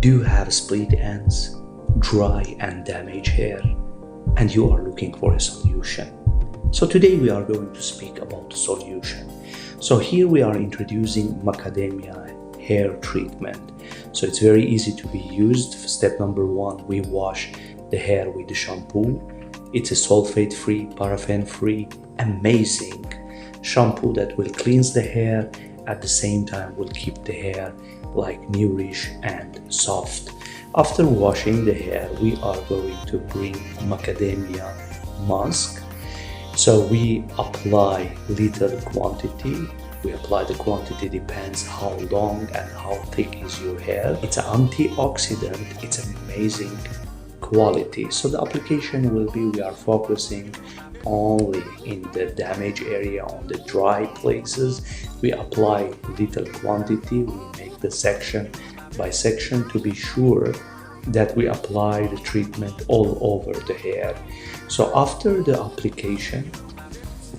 Do you have split ends, dry and damaged hair, and you are looking for a solution? So today we are going to speak about the solution. So here we are introducing macadamia hair treatment. So it's very easy to be used. Step number one, we wash the hair with the shampoo. It's a sulfate-free, paraffin-free, amazing shampoo that will cleanse the hair, at the same time will keep the hair like nourished and soft. After washing the hair, we are going to bring macadamia mask. So we apply little quantity. We apply the quantity depends how long and how thick is your hair. It's an antioxidant. It's amazing quality. So the application will be, we are focusing only in the damaged area, on the dry places. We apply little quantity. We make the section by section to be sure that we apply the treatment all over the hair. So after the application,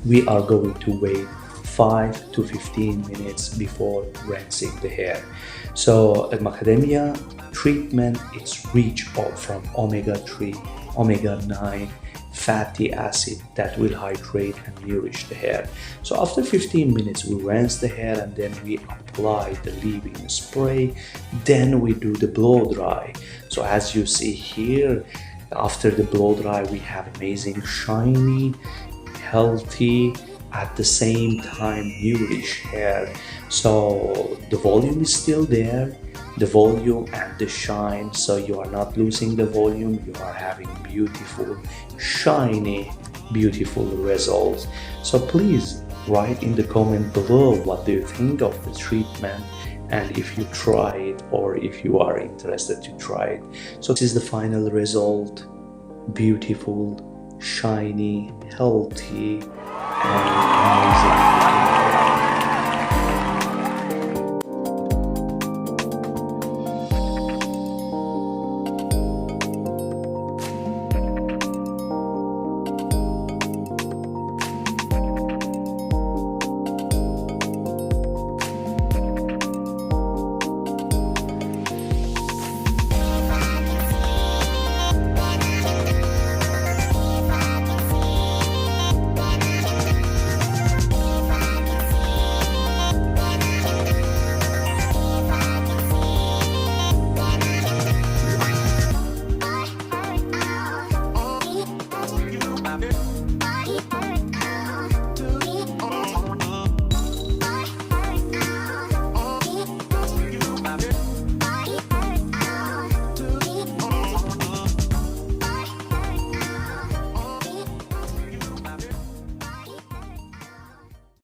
we are going to wait 5 to 15 minutes before rinsing the hair. So a macadamia treatment is rich from omega-3, omega-9 fatty acid that will hydrate and nourish the hair. So after 15 minutes we rinse the hair, and then we apply the leave-in spray. Then we do the blow dry. So as you see here, after the blow dry we have amazing shiny, healthy, at the same time nourished hair. So the volume is still there, the volume and the shine, so you are not losing the volume, you are having beautiful, shiny, beautiful results. So please write in the comment below what do you think of the treatment, and if you try it or if you are interested to try it. So this is the final result: beautiful, shiny, healthy, and amazing.